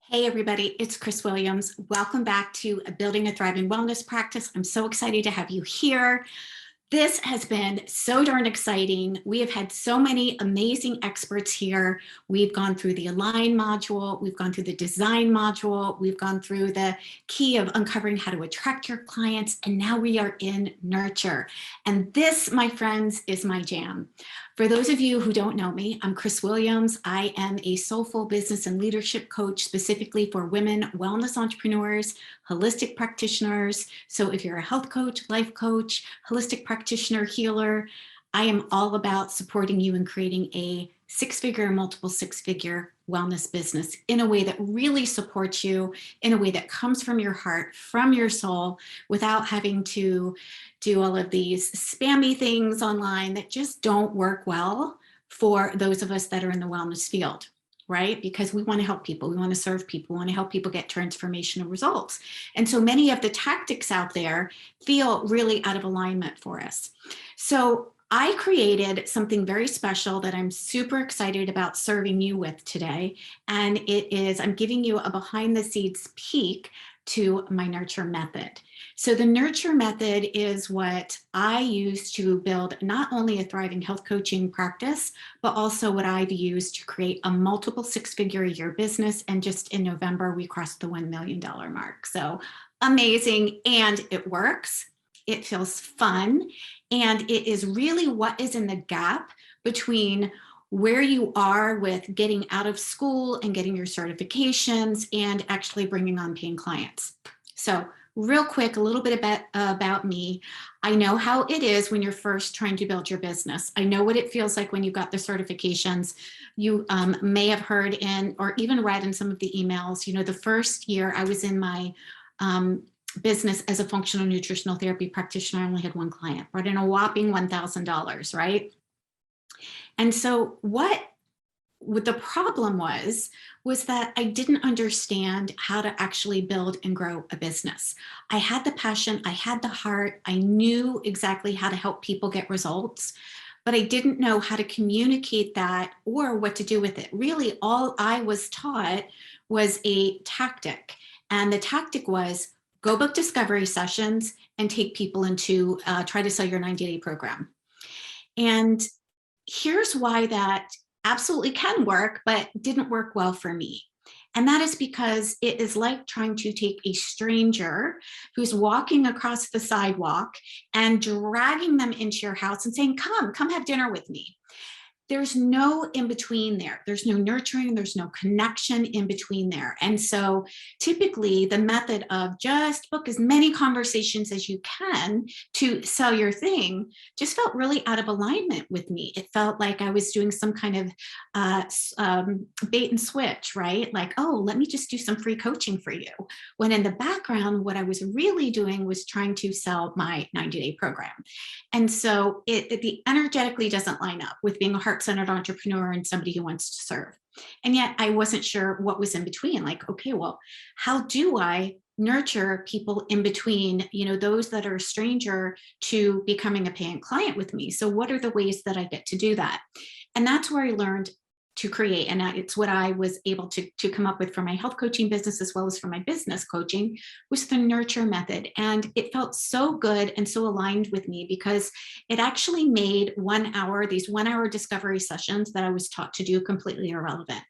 Hey everybody, it's Chris Williams. Welcome back to Building a Thriving Wellness Practice. I'm so excited to have you here. This has been so darn exciting. We have had so many amazing experts here. We've gone through the Align module, we've gone through the Design module, we've gone through the key of uncovering how to attract your clients, and now we are in Nurture. And this, my friends, is my jam. For those of you who don't know me, I'm Chris Williams. I am a soulful business and leadership coach specifically for women wellness entrepreneurs, holistic practitioners. So if you're a health coach, life coach, holistic practitioner, healer, I am all about supporting you in creating a six-figure, multiple six-figure wellness business in a way that really supports you, in a way that comes from your heart, from your soul, without having to do all of these spammy things online that just don't work well for those of us that are in the wellness field, right? Because we want to help people, we want to serve people, we want to help people get transformational results. And so many of the tactics out there feel really out of alignment for us. So I created something very special that I'm super excited about serving you with today. And it is, I'm giving you a behind the scenes peek to my Nurture method. So the Nurture method is what I use to build not only a thriving health coaching practice, but also what I've used to create a multiple six-figure a year business. And just in November, we crossed the $1 million mark. So amazing. And it works. It feels fun. And it is really what is in the gap between where you are with getting out of school and getting your certifications and actually bringing on paying clients. So real quick, a little bit about me. I know how it is when you're first trying to build your business. I know what it feels like when you got the certifications. You may have heard in or even read in some of the emails, the first year I was in my business as a functional nutritional therapy practitioner, I only had one client, brought in a whopping $1,000, right? And so what the problem was that I didn't understand how to actually build and grow a business. I had the passion, I had the heart, I knew exactly how to help people get results, but I didn't know how to communicate that or what to do with it. Really, all I was taught was a tactic. And the tactic was go book discovery sessions and take people into try to sell your 90-day program. And here's why that absolutely can work, but didn't work well for me. And that is because it is like trying to take a stranger who's walking across the sidewalk and dragging them into your house and saying, come have dinner with me. There's no in between there. There's no nurturing, there's no connection in between there. And so typically the method of just book as many conversations as you can to sell your thing just felt really out of alignment with me. It felt like I was doing some kind of bait and switch, right? Like, oh, let me just do some free coaching for you. When in the background, what I was really doing was trying to sell my 90-day program. And so it energetically doesn't line up with being a heart-centered entrepreneur and somebody who wants to serve. And yet I wasn't sure what was in between. Like, okay, well, how do I nurture people in between, those that are a stranger to becoming a paying client with me? So what are the ways that I get to do that? And that's where I learned to create. And it's what I was able to come up with for my health coaching business, as well as for my business coaching, was the Nurture method. And it felt so good and so aligned with me because it actually made these 1 hour discovery sessions that I was taught to do completely irrelevant.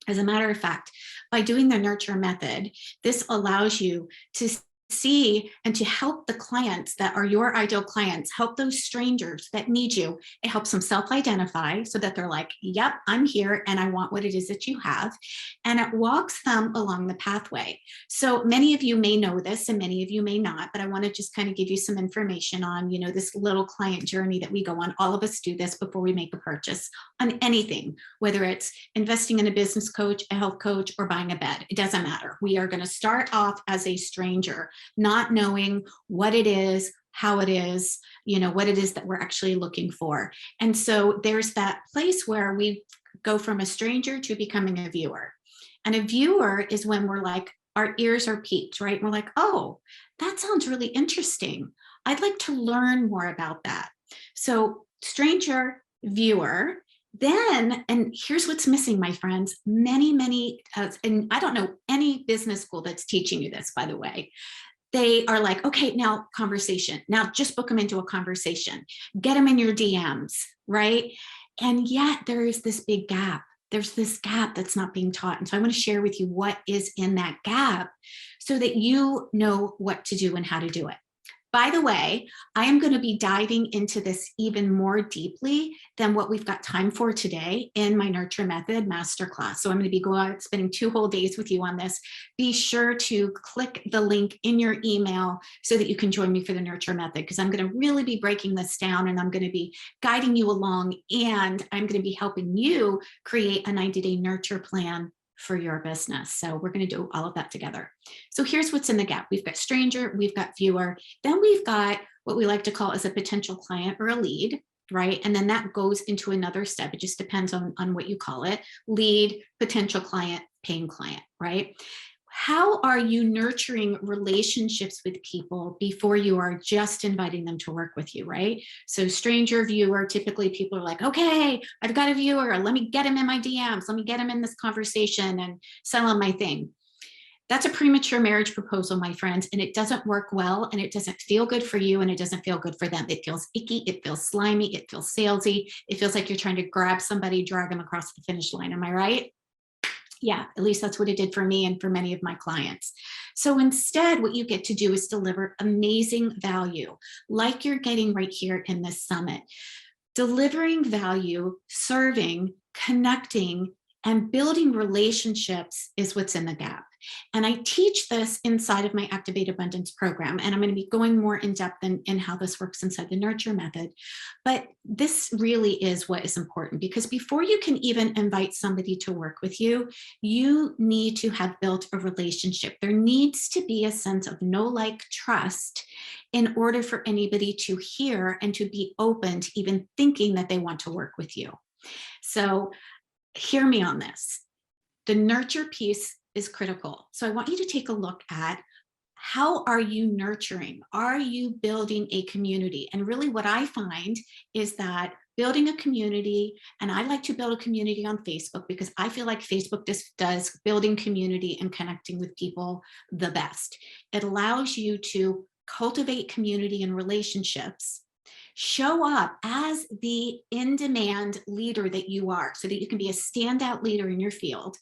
As a matter of fact, by doing the Nurture method, this allows you to see and to help the clients that are your ideal clients, help those strangers that need you. It helps them self-identify so that they're like, yep, I'm here and I want what it is that you have. And it walks them along the pathway. So many of you may know this and many of you may not, but I want to just kind of give you some information on, this little client journey that we go on. All of us do this before we make a purchase on anything, whether it's investing in a business coach, a health coach, or buying a bed. It doesn't matter. We are going to start off as a stranger, not knowing what it is, how it is, what it is that we're actually looking for. And so there's that place where we go from a stranger to becoming a viewer. And a viewer is when we're like, our ears are piqued, right? We're like, oh, that sounds really interesting. I'd like to learn more about that. So stranger, viewer, Then, and here's what's missing, my friends, many, and I don't know any business school that's teaching you this, by the way. They are like, okay, now conversation. Now just book them into a conversation. Get them in your DMs, right? And yet there is this big gap. There's this gap that's not being taught. And so I want to share with you what is in that gap so that you know what to do and how to do it. By the way, I am going to be diving into this even more deeply than what we've got time for today in my Nurture Method Masterclass. So I'm going to be spending 2 whole days with you on this. Be sure to click the link in your email so that you can join me for the Nurture Method, because I'm going to really be breaking this down, and I'm going to be guiding you along, and I'm going to be helping you create a 90-day nurture plan for your business. So we're going to do all of that together. So here's what's in the gap. We've got stranger, we've got viewer, then we've got what we like to call as a potential client or a lead, right? And then that goes into another step. It just depends on what you call it: lead, potential client, paying client, right? How are you nurturing relationships with people before you are just inviting them to work with you, right? So stranger, viewer, typically people are like, okay, I've got a viewer, let me get him in my DMs, let me get him in this conversation and sell him my thing. That's a premature marriage proposal, my friends, and it doesn't work well, and it doesn't feel good for you, and it doesn't feel good for them. It feels icky, it feels slimy, it feels salesy, it feels like you're trying to grab somebody, drag them across the finish line. Am I right? Yeah, at least that's what it did for me and for many of my clients. So instead, what you get to do is deliver amazing value, like you're getting right here in this summit. Delivering value, serving, connecting, and building relationships is what's in the gap. And I teach this inside of my Activate Abundance program. And I'm going to be going more in depth in how this works inside the Nurture Method. But this really is what is important, because before you can even invite somebody to work with you, you need to have built a relationship. There needs to be a sense of know, like, trust in order for anybody to hear and to be open to even thinking that they want to work with you. So hear me on this. The nurture piece is critical. So I want you to take a look at, how are you nurturing? Are you building a community? And really what I find is that building a community, and I like to build a community on Facebook because I feel like Facebook does building community and connecting with people the best. It allows you to cultivate community and relationships, show up as the in-demand leader that you are so that you can be a standout leader in your field.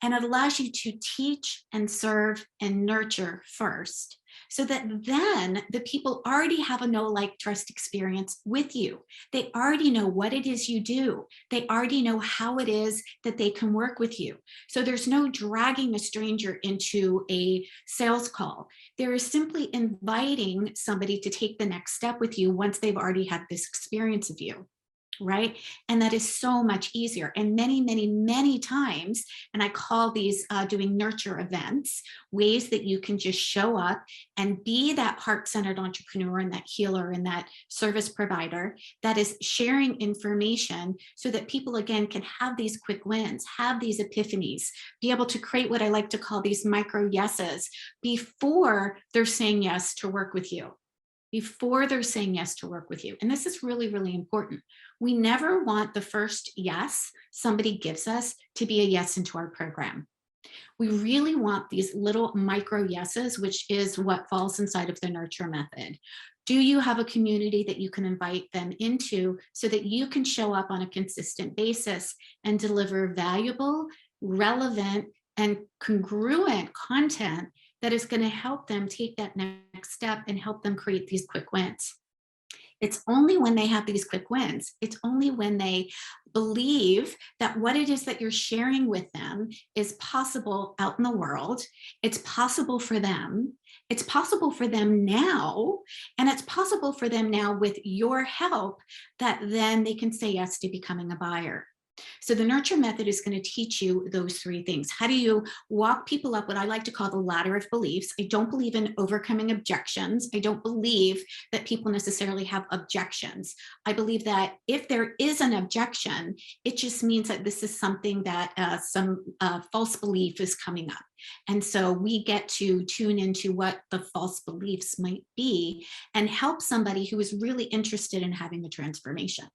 And it allows you to teach and serve and nurture first, so that then the people already have a know, like, trust experience with you. They already know what it is you do. They already know how it is that they can work with you. So there's no dragging a stranger into a sales call. There is simply inviting somebody to take the next step with you once they've already had this experience of you. Right? And that is so much easier. And many times, and I call these doing nurture events, ways that you can just show up and be that heart-centered entrepreneur and that healer and that service provider that is sharing information so that people, again, can have these quick wins, have these epiphanies, be able to create what I like to call these micro yeses before they're saying yes to work with you. Before they're saying yes to work with you. And this is really, really important. We never want the first yes somebody gives us to be a yes into our program. We really want these little micro yeses, which is what falls inside of the Nurture Method. Do you have a community that you can invite them into so that you can show up on a consistent basis and deliver valuable, relevant, and congruent content that is going to help them take that next step and help them create these quick wins? It's only when they have these quick wins, it's only when they believe that what it is that you're sharing with them is possible out in the world, it's possible for them, it's possible for them now, and it's possible for them now with your help, that then they can say yes to becoming a buyer. So the Nurture Method is going to teach you those 3 things. How do you walk people up what I like to call the ladder of beliefs? I don't believe in overcoming objections. I don't believe that people necessarily have objections. I believe that if there is an objection, it just means that this is something that some false belief is coming up. And so we get to tune into what the false beliefs might be and help somebody who is really interested in having a transformation.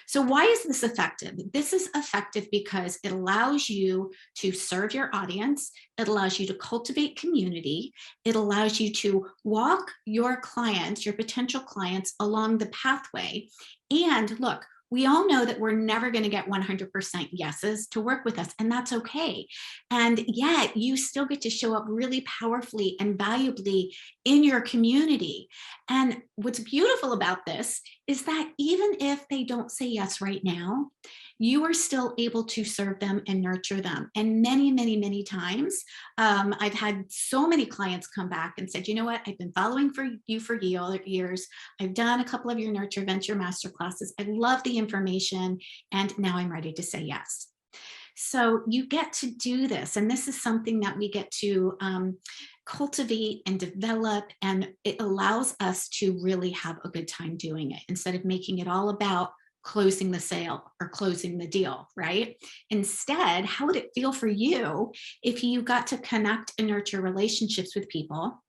So why is this effective? This is effective because it allows you to serve your audience. It allows you to cultivate community. It allows you to walk your clients, your potential clients, along the pathway. And look, we all know that we're never going to get 100% yeses to work with us, and that's okay. And yet you still get to show up really powerfully and valuably in your community. And what's beautiful about this is that even if they don't say yes right now, you are still able to serve them and nurture them. And many, many, many times, I've had so many clients come back and said, you know what, I've been following you for years. I've done a couple of your Nurture Venture masterclasses. I love the information, and now I'm ready to say yes. So you get to do this, and this is something that we get to cultivate and develop, and it allows us to really have a good time doing it instead of making it all about closing the sale or closing the deal, right? Instead, how would it feel for you if you got to connect and nurture relationships with people?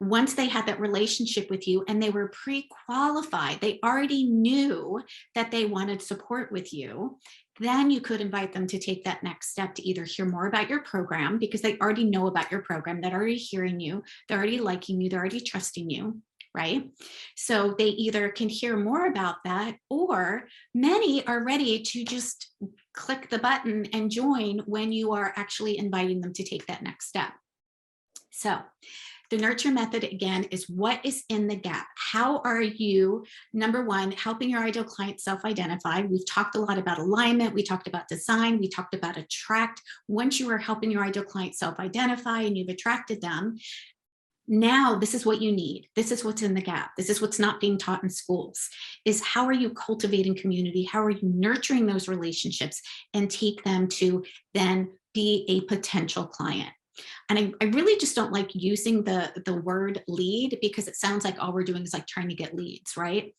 Once they had that relationship with you and they were pre-qualified, they already knew that they wanted support with you, then you could invite them to take that next step to either hear more about your program, because they already know about your program, they're already hearing you, they're already liking you, they're already trusting you, right? So they either can hear more about that, or many are ready to just click the button and join when you are actually inviting them to take that next step. So the nurture method, again, is what is in the gap. How are you, number one, helping your ideal client self-identify? We've talked a lot about alignment. We talked about design. We talked about attract. Once you are helping your ideal client self-identify and you've attracted them, now this is what you need. This is what's in the gap. This is what's not being taught in schools, is how are you cultivating community? How are you nurturing those relationships and take them to then be a potential client? And I really just don't like using the word lead, because it sounds like all we're doing is like trying to get leads, right?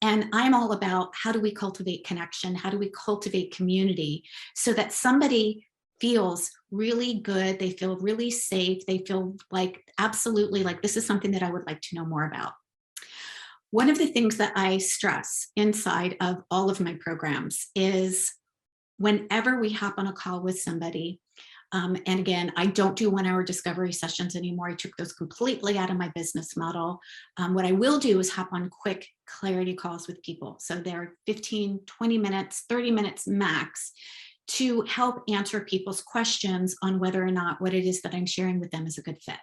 And I'm all about, how do we cultivate connection? How do we cultivate community so that somebody feels really good, they feel really safe, they feel like absolutely like this is something that I would like to know more about. One of the things that I stress inside of all of my programs is whenever we hop on a call with somebody, and again, I don't do 1-hour discovery sessions anymore. I took those completely out of my business model. What I will do is hop on quick clarity calls with people. So they're 15, 20 minutes, 30 minutes max, to help answer people's questions on whether or not what it is that I'm sharing with them is a good fit.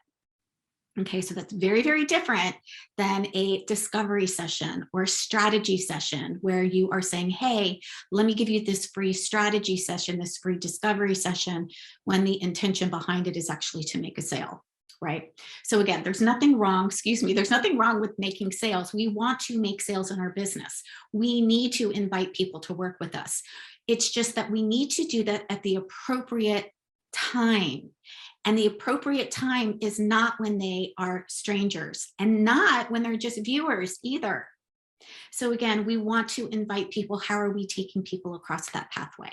Okay, so that's very, very different than a discovery session or strategy session where you are saying, hey, let me give you this free strategy session, this free discovery session, when the intention behind it is actually to make a sale, right? So again, there's nothing wrong, there's nothing wrong with making sales. We want to make sales in our business. We need to invite people to work with us. It's just that we need to do that at the appropriate time. And the appropriate time is not when they are strangers, and not when they're just viewers either. So again, we want to invite people. How are we taking people across that pathway?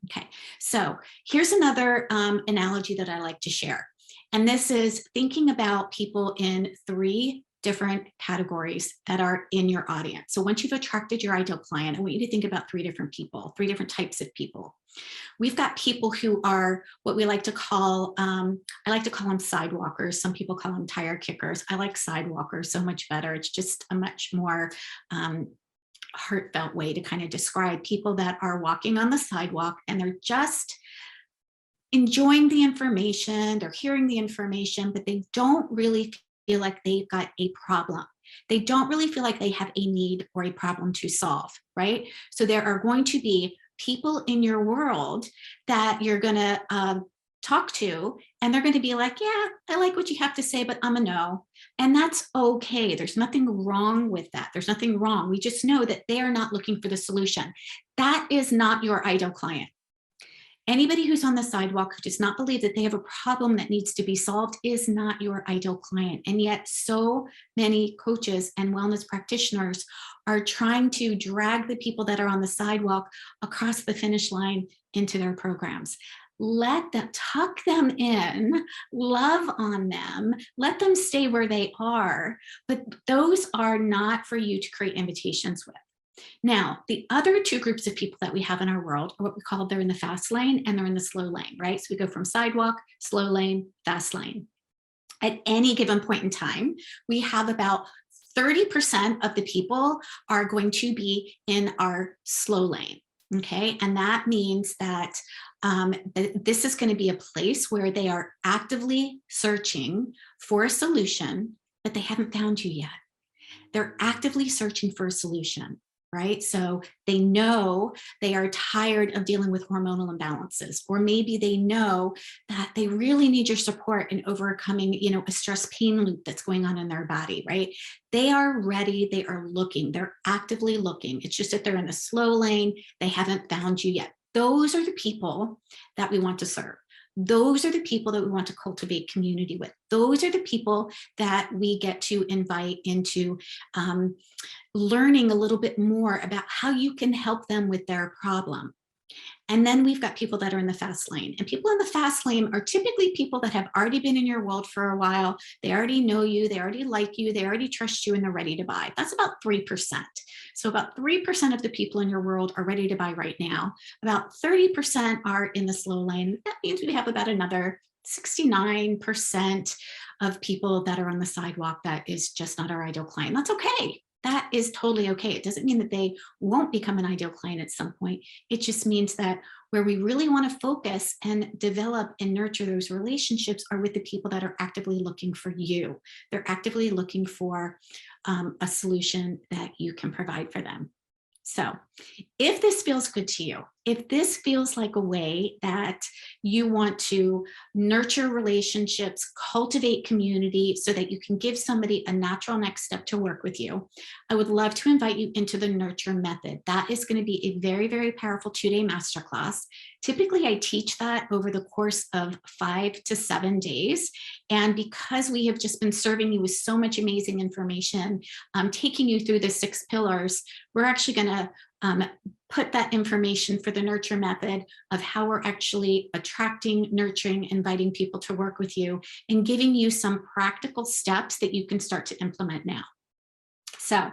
Okay, so here's another analogy that I like to share. And this is thinking about people in 3 different categories that are in your audience. So once you've attracted your ideal client, I want you to think about 3 different people, 3 different types of people. We've got people who are what we like to call, I like to call them sidewalkers. Some people call them tire kickers. I like sidewalkers so much better. It's just a much more heartfelt way to kind of describe people that are walking on the sidewalk and they're just enjoying the information, they're hearing the information, but they don't really feel like they've got a problem. They don't really feel like they have a need or a problem to solve, right? So there are going to be people in your world that you're going to talk to, and they're going to be like, yeah, I like what you have to say, but I'm a no. And that's okay. There's nothing wrong with that. There's nothing wrong. We just know that they are not looking for the solution. That is not your ideal client. Anybody who's on the sidewalk who does not believe that they have a problem that needs to be solved is not your ideal client. And yet so many coaches and wellness practitioners are trying to drag the people that are on the sidewalk across the finish line into their programs. Let them, tuck them in, love on them, let them stay where they are, but those are not for you to create invitations with. Now, the other two groups of people that we have in our world are what we call they're in the fast lane and they're in the slow lane, right? So we go from sidewalk, slow lane, fast lane. At any given point in time, we have about 30% of the people are going to be in our slow lane. Okay, and that means that this is going to be a place where they are actively searching for a solution, but they haven't found you yet. They're actively searching for a solution, right? So they know they are tired of dealing with hormonal imbalances, or maybe they know that they really need your support in overcoming, a stress pain loop that's going on in their body, right? They are ready. They are looking. They're actively looking. It's just that they're in the slow lane. They haven't found you yet. Those are the people that we want to serve. Those are the people that we want to cultivate community with. Those are the people that we get to invite into learning a little bit more about how you can help them with their problem. And then we've got people that are in the fast lane. And people in the fast lane are typically people that have already been in your world for a while. They already know you, they already like you, they already trust you, and they're ready to buy. That's about 3%. So about 3% of the people in your world are ready to buy right now. About 30% are in the slow lane. That means we have about another 69% of people that are on the sidewalk that is just not our ideal client. That's okay. That is totally okay. It doesn't mean that they won't become an ideal client at some point. It just means that where we really want to focus and develop and nurture those relationships are with the people that are actively looking for you. They're actively looking for a solution that you can provide for them. So if this feels good to you, if this feels like a way that you want to nurture relationships, cultivate community so that you can give somebody a natural next step to work with you, I would love to invite you into the Nurture Method. That is going to be a very, very powerful 2-day masterclass. Typically, I teach that over the course of 5 to 7 days. And because we have just been serving you with so much amazing information, taking you through the 6 pillars, we're actually going to put that information for the Nurture Method of how we're actually attracting, nurturing, inviting people to work with you, and giving you some practical steps that you can start to implement now. So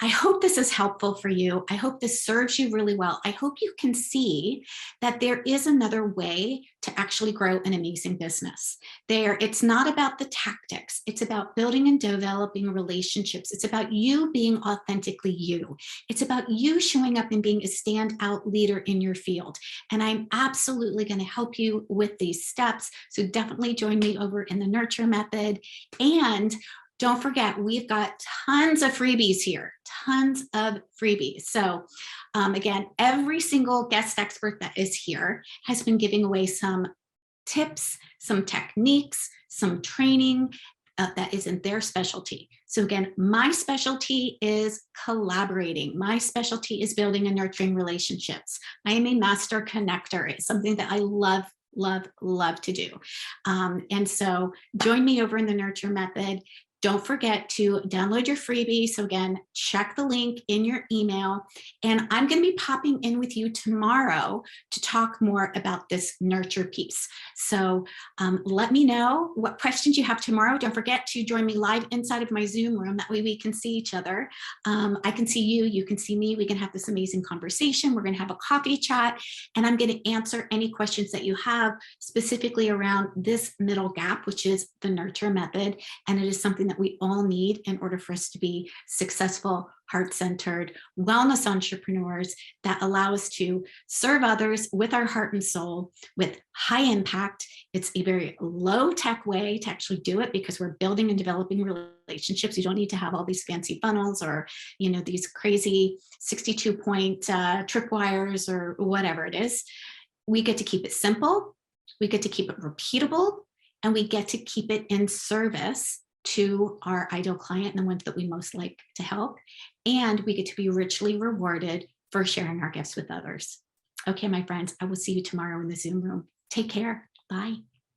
I hope this is helpful for you. I hope this serves you really well. I hope you can see that there is another way to actually grow an amazing business. It's not about the tactics. It's about building and developing relationships. It's about you being authentically you. It's about you showing up and being a standout leader in your field. And I'm absolutely going to help you with these steps. So definitely join me over in the Nurture Method. And don't forget, we've got tons of freebies here, tons of freebies. So again, every single guest expert that is here has been giving away some tips, some techniques, some training that isn't their specialty. So again, my specialty is collaborating. My specialty is building and nurturing relationships. I am a master connector. It's something that I love to do. And so join me over in the Nurture Method. Don't forget to download your freebie. So again, check the link in your email. And I'm going to be popping in with you tomorrow to talk more about this nurture piece. So let me know what questions you have tomorrow. Don't forget to join me live inside of my Zoom room. That way we can see each other. I can see you, you can see me. We can have this amazing conversation. We're going to have a coffee chat, and I'm going to answer any questions that you have specifically around this middle gap, which is the Nurture Method. And it is something that we all need in order for us to be successful, heart-centered wellness entrepreneurs that allow us to serve others with our heart and soul with high impact. It's a very low-tech way to actually do it because we're building and developing relationships. You don't need to have all these fancy funnels or, these crazy 62-point tripwires or whatever it is. We get to keep it simple. We get to keep it repeatable, and we get to keep it in service to our ideal client and the ones that we most like to help. And we get to be richly rewarded for sharing our gifts with others. Okay, my friends, I will see you tomorrow in the Zoom room. Take care. Bye.